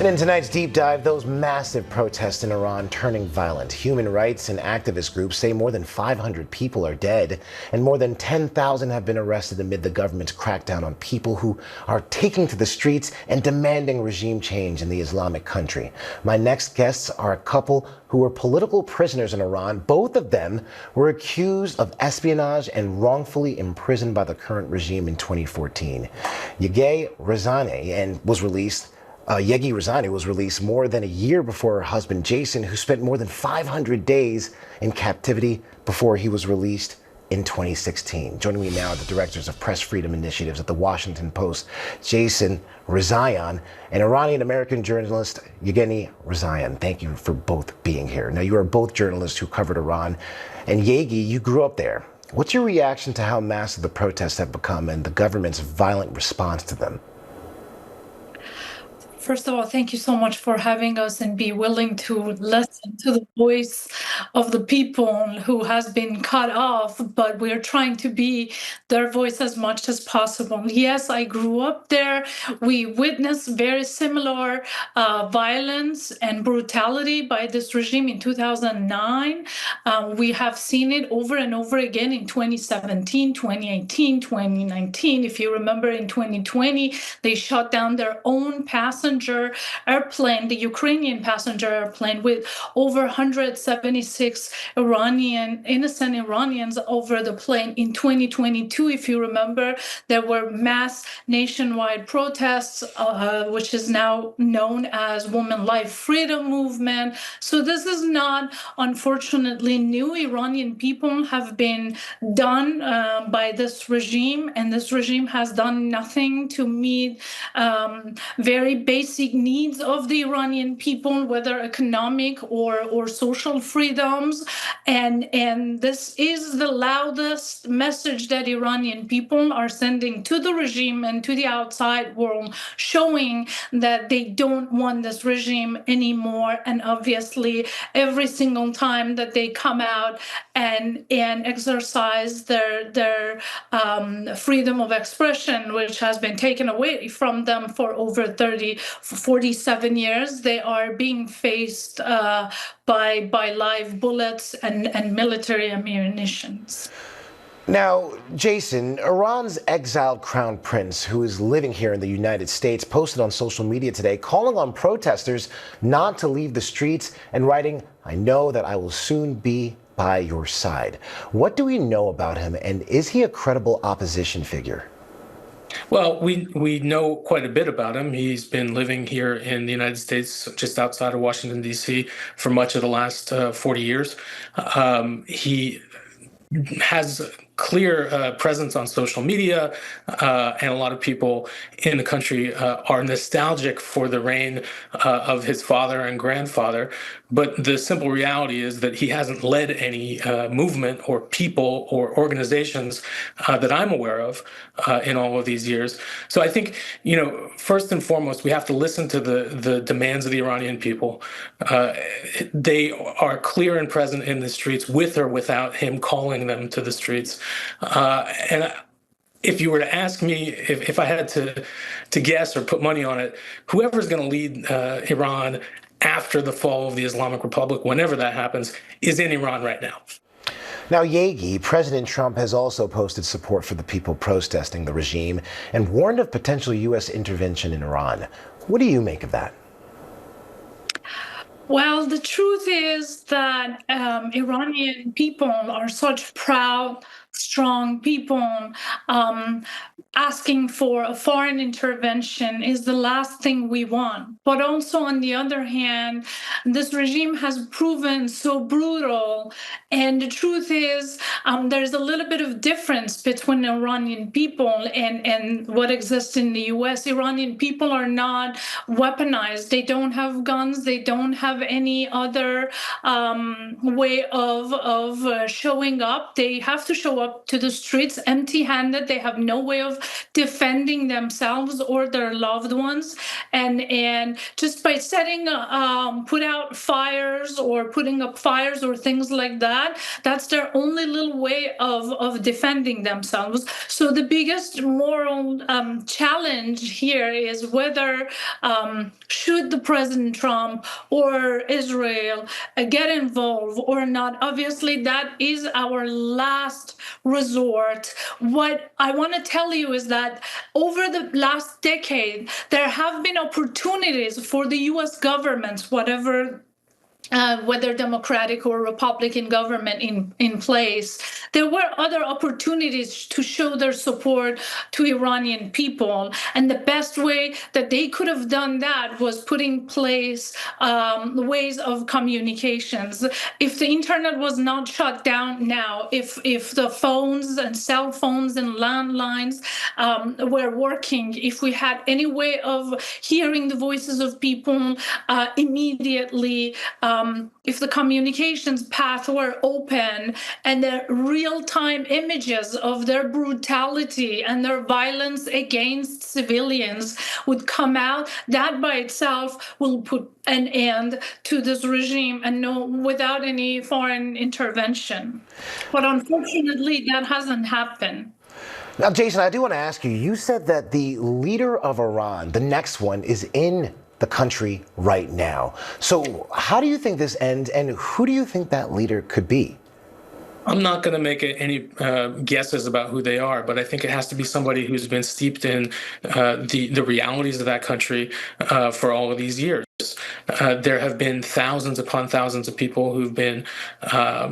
And in tonight's deep dive, those massive protests in Iran turning violent. Human rights and activist groups say more than 500 people are dead and more than 10,000 have been arrested amid the government's crackdown on people who are taking to the streets and demanding regime change in the Islamic country. My next guests are a couple who were political prisoners in Iran. Both of them were accused of espionage and wrongfully imprisoned by the current regime in 2014. Yeganeh Rezaian was released more than a year before her husband, Jason, who spent more than 500 days in captivity before he was released in 2016. Joining me now are the directors of press freedom initiatives at the Washington Post, Jason Rezaian, and Iranian-American journalist Yeganeh Rezaian. Thank you for both being here. Now, you are both journalists who covered Iran, and Yeganeh, you grew up there. What's your reaction to how massive the protests have become and the government's violent response to them? First of all, thank you so much for having us and be willing to listen to the voice of the people who has been cut off, but we're trying to be their voice as much as possible. Yes, I grew up there. We witnessed very similar violence and brutality by this regime in 2009. We have seen it over and over again in 2017, 2018, 2019. If you remember, in 2020, they shot down their own passenger airplane, the Ukrainian passenger airplane, with over 176 innocent Iranians over the plane. In 2022, if you remember, there were mass nationwide protests, which is now known as Women Life Freedom Movement. So this is not, unfortunately, new. Iranian people have been done by this regime, and this regime has done nothing to meet very basic needs of the Iranian people, whether economic or social freedoms. And this is the loudest message that Iranian people are sending to the regime and to the outside world, showing that they don't want this regime anymore. And obviously, every single time that they come out and exercise their freedom of expression, which has been taken away from them for over 47 years, they are being faced by live bullets and military ammunitions. Now, Jason, Iran's exiled crown prince, who is living here in the United States, posted on social media today calling on protesters not to leave the streets and writing, "I know that I will soon be by your side." What do we know about him, and is he a credible opposition figure? Well, we know quite a bit about him. He's been living here in the United States, just outside of Washington, D.C., for much of the last 40 years. He has clear presence on social media, and a lot of people in the country are nostalgic for the reign of his father and grandfather. But the simple reality is that he hasn't led any movement or people or organizations that I'm aware of in all of these years. So I think, first and foremost, we have to listen to the demands of the Iranian people. They are clear and present in the streets with or without him calling them to the streets. And if you were to ask me if I had to guess or put money on it, whoever's going to lead Iran after the fall of the Islamic Republic, whenever that happens, is in Iran right now. Now, Yeganeh, President Trump has also posted support for the people protesting the regime and warned of potential U.S. intervention in Iran. What do you make of that? Well, the truth is that Iranian people are such proud, strong people. Asking for a foreign intervention is the last thing we want. But also, on the other hand, this regime has proven so brutal. And the truth is, there's a little bit of difference between Iranian people and what exists in the U.S. Iranian people are not weaponized. They don't have guns. They don't have any other way of showing up. They have to show show up to the streets empty-handed. They have no way of defending themselves or their loved ones, and just by put out fires or putting up fires or things like that, that's their only little way of defending themselves. So the biggest moral challenge here is whether should the President Trump or Israel get involved or not. Obviously, that is our last resort. What I want to tell you is that over the last decade, there have been opportunities for the U.S. government, whether Democratic or Republican government in place, there were other opportunities to show their support to Iranian people. And the best way that they could have done that was put in place ways of communications. If the internet was not shut down now, if the phones and cell phones and landlines were working, if we had any way of hearing the voices of people immediately, if the communications path were open and the real-time images of their brutality and their violence against civilians would come out, that by itself will put an end to this regime and without any foreign intervention. But unfortunately, that hasn't happened. Now, Jason, I do want to ask you, you said that the leader of Iran, the next one, is in the country right now. So how do you think this ends, and who do you think that leader could be? I'm not going to make any guesses about who they are, but I think it has to be somebody who's been steeped in the realities of that country for all of these years. There have been thousands upon thousands of people who've been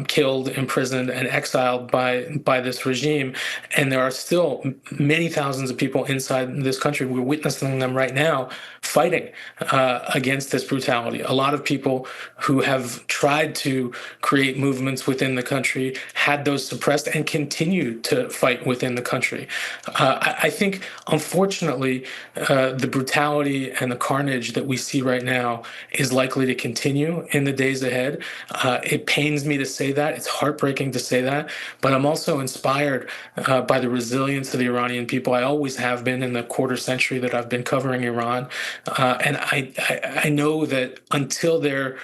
killed, imprisoned, and exiled by this regime, and there are still many thousands of people inside this country. We're witnessing them right now fighting against this brutality. A lot of people who have tried to create movements within the country had those suppressed and continue to fight within the country. I think, unfortunately, the brutality and the carnage that we see right now is likely to continue in the days ahead. It pains me to say that. It's heartbreaking to say that. But I'm also inspired by the resilience of the Iranian people. I always have been in the quarter century that I've been covering Iran. And I know that until their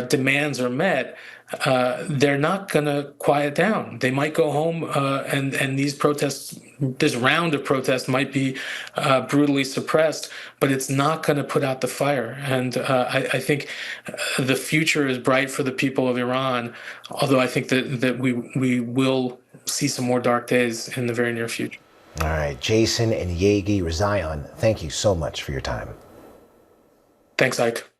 demands are met, they're not going to quiet down. They might go home, and these protests, this round of protests, might be brutally suppressed, but it's not going to put out the fire. And I think the future is bright for the people of Iran, although I think that we will see some more dark days in the very near future. All right, Jason and Yeganeh Rezaian, thank you so much for your time. Thanks, Ike.